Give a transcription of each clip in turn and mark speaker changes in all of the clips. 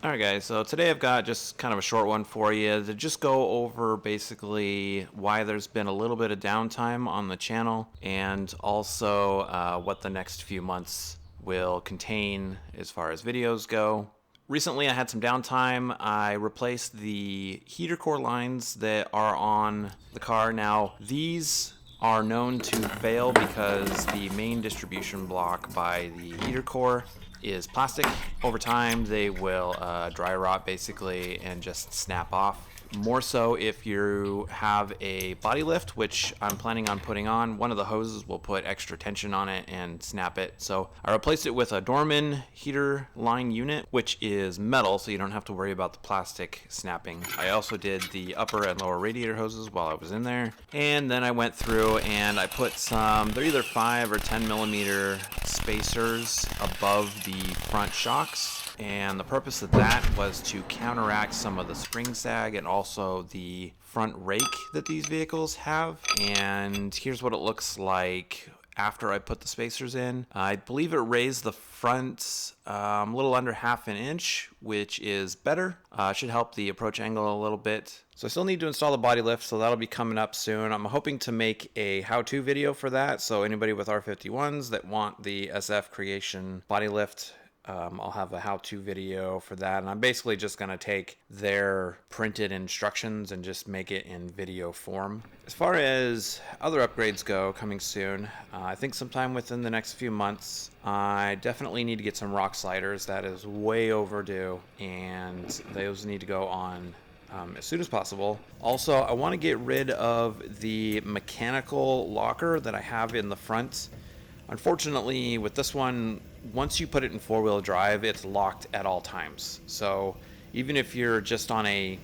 Speaker 1: Alright guys, so today I've got just kind of a short one for you to just go over basically why there's been a little bit of downtime on the channel and also what the next few months will contain as far as videos go. Recently I had some downtime. I replaced the heater core lines that are on the car. Now these are known to fail because the main distribution block by the heater core is plastic. Over time they will dry rot basically and just snap off. More so if you have a body lift, which I'm planning on putting on. One of the hoses will put extra tension on it and snap it. So I replaced it with a Dorman heater line unit, which is metal, so you don't have to worry about the plastic snapping. I also did the upper and lower radiator hoses while I was in there. And then I went through and I put some, they're either 5 or 10 millimeter spacers above the front shocks. And the purpose of that was to counteract some of the spring sag and also the front rake that these vehicles have. And here's what it looks like after I put the spacers in. I believe it raised the front a little under ½ an inch, which is better. Should help the approach angle a little bit. So I still need to install the body lift, so that'll be coming up soon. I'm hoping to make a how-to video for that, so anybody with R51s that want the SF Creation body lift, I'll have a how-to video for that, and I'm basically just going to take their printed instructions and just make it in video form. As far as other upgrades go coming soon, I think sometime within the next few months, I definitely need to get some rock sliders. That is way overdue, and those need to go on as soon as possible. Also, I want to get rid of the mechanical locker that I have in the front. Unfortunately, with this one, once you put it in four-wheel drive, it's locked at all times. So even if you're just on a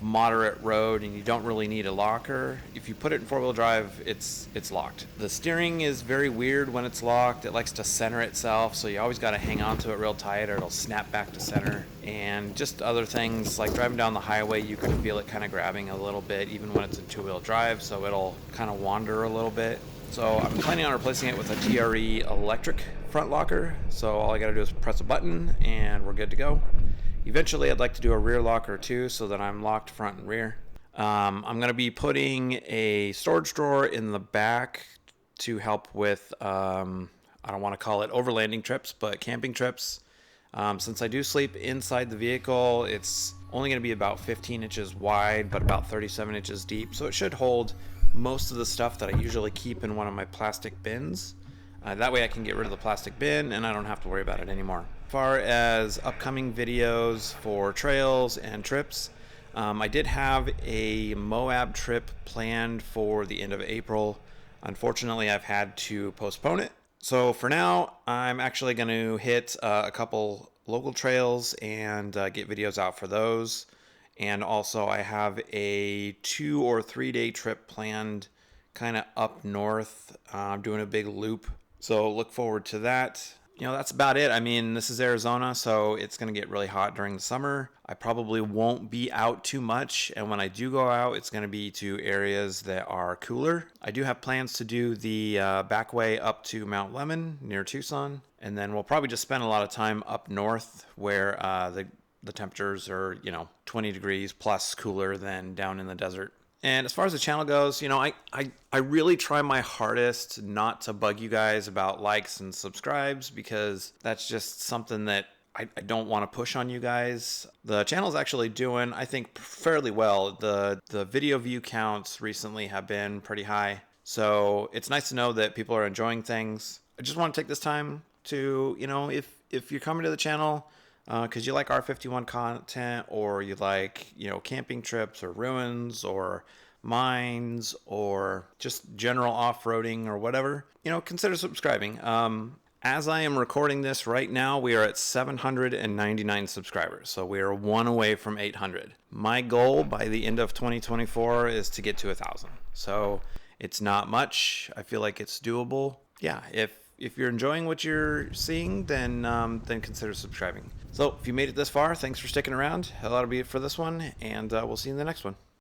Speaker 1: moderate road and you don't really need a locker, if you put it in four-wheel drive, it's locked. The steering is very weird when it's locked. It likes to center itself, so you always got to hang on to it real tight or it'll snap back to center. And just other things like driving down the highway, you can feel it kind of grabbing a little bit even when it's a two-wheel drive, so it'll kind of wander a little bit. So I'm planning on replacing it with a TRE electric front locker. So all I gotta do is press a button and we're good to go. Eventually I'd like to do a rear locker too, so that I'm locked front and rear. I'm gonna be putting a storage drawer in the back to help with, I don't wanna call it overlanding trips, but camping trips. Since I do sleep inside the vehicle, it's only gonna be about 15 inches wide, but about 37 inches deep. So it should hold most of the stuff that I usually keep in one of my plastic bins. That way I can get rid of the plastic bin and I don't have to worry about it anymore. As far as upcoming videos for trails and trips, I did have a Moab trip planned for the end of April. Unfortunately, I've had to postpone it. So for now, I'm actually going to hit a couple local trails and get videos out for those. And also I have a 2 or 3 day trip planned kind of up north. I'm doing a big loop, so look forward to that. That's about it. I mean, this is Arizona, so it's going to get really hot during the summer. I probably won't be out too much, and when I do go out, it's going to be to areas that are cooler. I do have plans to do the back way up to Mount Lemmon near Tucson, and then we'll probably just spend a lot of time up north where the temperatures are, 20 degrees plus cooler than down in the desert. And as far as the channel goes, I really try my hardest not to bug you guys about likes and subscribes, because that's just something that I don't want to push on you guys. The channel's actually doing, I think, fairly well. The video view counts recently have been pretty high. So it's nice to know that people are enjoying things. I just want to take this time to, if you're coming to the channel, because you like R51 content, or you like, camping trips or ruins or mines or just general off-roading or whatever, consider subscribing. As I am recording this right now, we are at 799 subscribers, so we are one away from 800. My goal by the end of 2024 is to get to 1,000. So it's not much. I feel like it's doable. Yeah, if you're enjoying what you're seeing, then consider subscribing. So if you made it this far, thanks for sticking around. That'll be it for this one, and we'll see you in the next one.